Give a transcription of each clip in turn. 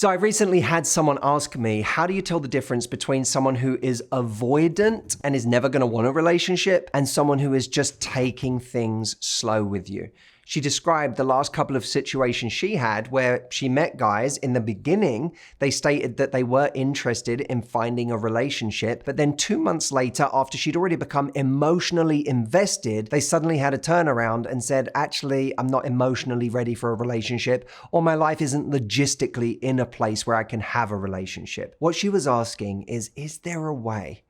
So I recently had someone ask me, how do you tell the difference between someone who is avoidant and is never going to want a relationship and someone who is just taking things slow with you? She described the last couple of situations she had where she met guys. In the beginning, they stated that they were interested in finding a relationship, but then 2 months later, after she'd already become emotionally invested, they suddenly had a turnaround and said, actually, I'm not emotionally ready for a relationship, or my life isn't logistically in a place where I can have a relationship. What she was asking is there a way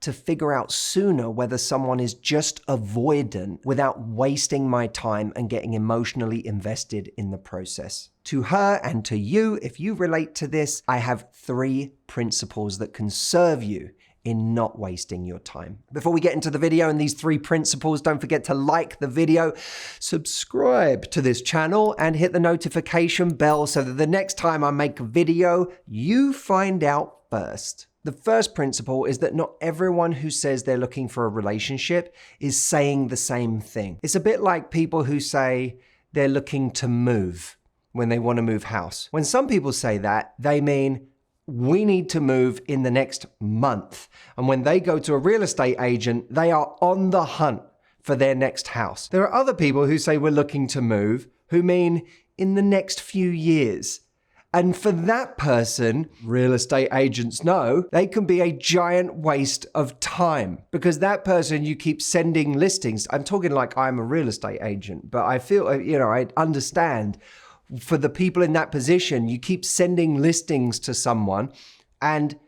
to figure out sooner whether someone is just avoidant without wasting my time and getting emotionally invested in the process? To her and to you, if you relate to this, I have 3 principles that can serve you in not wasting your time. Before we get into the video and these 3 principles, don't forget to like the video, subscribe to this channel, and hit the notification bell so that the next time I make a video, you find out first. The first principle is that not everyone who says they're looking for a relationship is saying the same thing. It's a bit like people who say they're looking to move when they want to move house. When some people say that, they mean we need to move in the next month. And when they go to a real estate agent, they are on the hunt for their next house. There are other people who say we're looking to move who mean in the next few years. And for that person, real estate agents know, they can be a giant waste of time because that person you keep sending listings. I'm talking like I'm a real estate agent, but I feel, I understand for the people in that position, you keep sending listings to someone and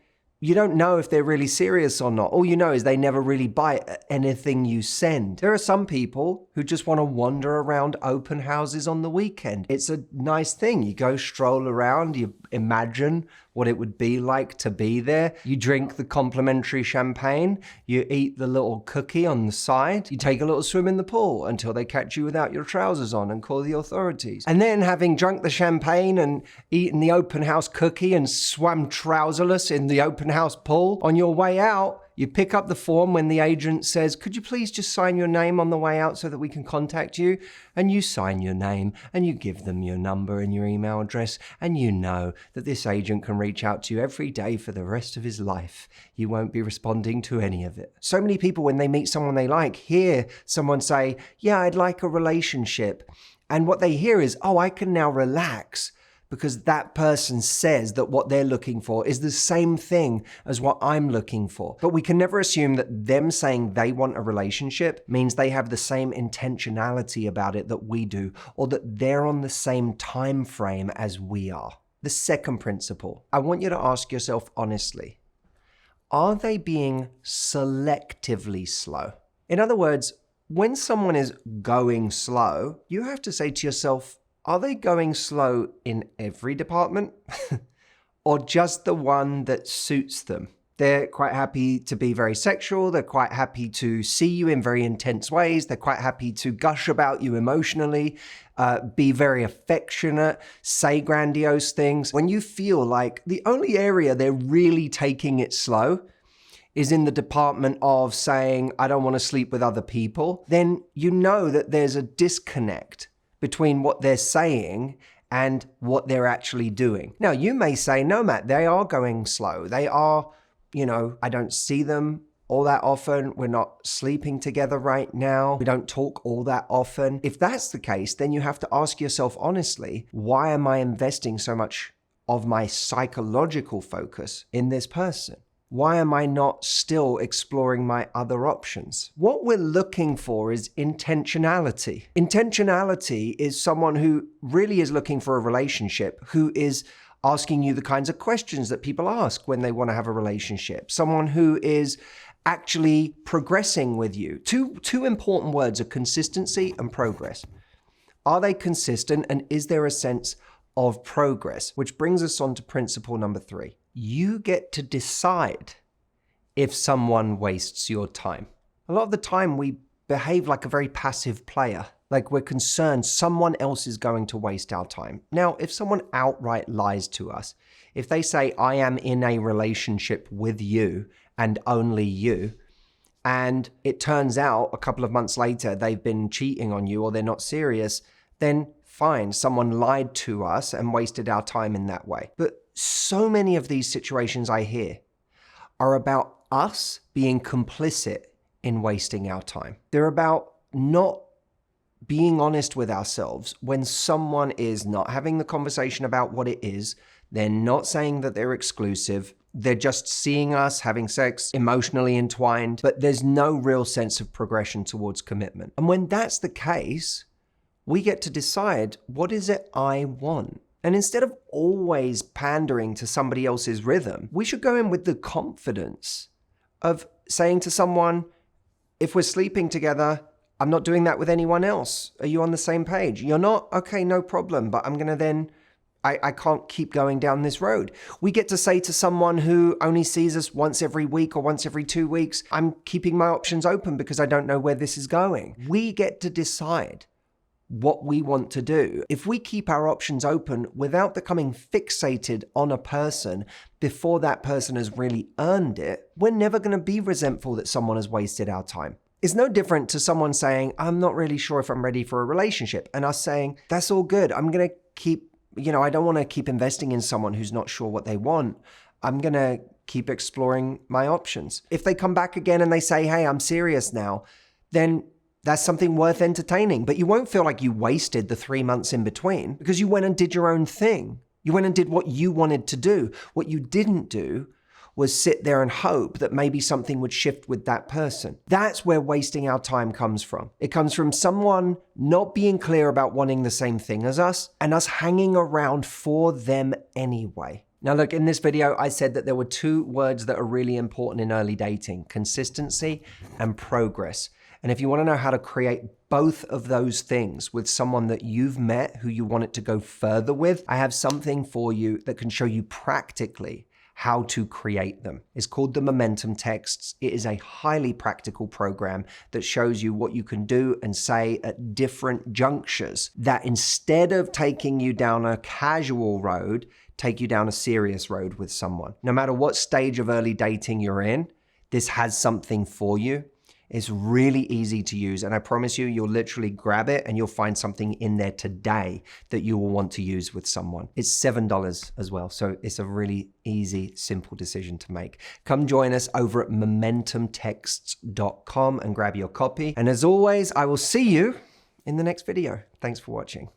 you don't know if they're really serious or not. All you know is they never really buy anything you send. There are some people who just want to wander around open houses on the weekend. It's a nice thing. You go stroll around, you imagine what it would be like to be there. You drink the complimentary champagne, you eat the little cookie on the side, you take a little swim in the pool until they catch you without your trousers on and call the authorities. And then having drunk the champagne and eaten the open house cookie and swam trouserless in the open house pool, on your way out, you pick up the form when the agent says, could you please just sign your name on the way out so that we can contact you? And you sign your name and you give them your number and your email address, and you know that this agent can reach out to you every day for the rest of his life. You won't be responding to any of it. So many people, when they meet someone they like, hear someone say, yeah, I'd like a relationship. And what they hear is, oh, I can now relax because that person says that what they're looking for is the same thing as what I'm looking for. But we can never assume that them saying they want a relationship means they have the same intentionality about it that we do, or that they're on the same time frame as we are. The second principle, I want you to ask yourself honestly, are they being selectively slow? In other words, when someone is going slow, you have to say to yourself, are they going slow in every department or just the one that suits them? They're quite happy to be very sexual. They're quite happy to see you in very intense ways. They're quite happy to gush about you emotionally, be very affectionate, say grandiose things. When you feel like the only area they're really taking it slow is in the department of saying, I don't want to sleep with other people, then you know that there's a disconnect between what they're saying and what they're actually doing. Now, you may say, no, Matt, they are going slow. They are, I don't see them all that often. We're not sleeping together right now. We don't talk all that often. If that's the case, then you have to ask yourself honestly, why am I investing so much of my psychological focus in this person? Why am I not still exploring my other options? What we're looking for is intentionality. Intentionality is someone who really is looking for a relationship, who is asking you the kinds of questions that people ask when they want to have a relationship. Someone who is actually progressing with you. Two important words are consistency and progress. Are they consistent, and is there a sense of progress? Which brings us on to principle number 3. You get to decide if someone wastes your time. A lot of the time we behave like a very passive player, like we're concerned someone else is going to waste our time. Now, if someone outright lies to us, if they say, I am in a relationship with you and only you, and it turns out a couple of months later they've been cheating on you or they're not serious, then fine. Someone lied to us and wasted our time in that way. But so many of these situations I hear are about us being complicit in wasting our time. They're about not being honest with ourselves when someone is not having the conversation about what it is. They're not saying that they're exclusive. They're just seeing us having sex, emotionally entwined, but there's no real sense of progression towards commitment. And when that's the case, we get to decide, what is it I want? And instead of always pandering to somebody else's rhythm, we should go in with the confidence of saying to someone, if we're sleeping together, I'm not doing that with anyone else. Are you on the same page? You're not? Okay, no problem. But I'm going to then, I can't keep going down this road. We get to say to someone who only sees us once every week or once every 2 weeks, I'm keeping my options open because I don't know where this is going. We get to decide what we want to do. If we keep our options open without becoming fixated on a person before that person has really earned it, we're never going to be resentful that someone has wasted our time. It's no different to someone saying, I'm not really sure if I'm ready for a relationship, and us saying, that's all good. I'm going to keep, I don't want to keep investing in someone who's not sure what they want. I'm going to keep exploring my options. If they come back again and they say, hey, I'm serious now, then that's something worth entertaining. But you won't feel like you wasted the 3 months in between because you went and did your own thing. You went and did what you wanted to do. What you didn't do was sit there and hope that maybe something would shift with that person. That's where wasting our time comes from. It comes from someone not being clear about wanting the same thing as us and us hanging around for them anyway. Now look, in this video, I said that there were 2 words that are really important in early dating: consistency and progress. And if you want to know how to create both of those things with someone that you've met who you want it to go further with, I have something for you that can show you practically how to create them. It's called the Momentum Texts. It is a highly practical program that shows you what you can do and say at different junctures that, instead of taking you down a casual road, take you down a serious road with someone. No matter what stage of early dating you're in, this has something for you. It's really easy to use, and I promise you, you'll literally grab it and you'll find something in there today that you will want to use with someone. It's $7 as well, so it's a really easy, simple decision to make. Come join us over at momentumtexts.com and grab your copy. And as always, I will see you in the next video. Thanks for watching.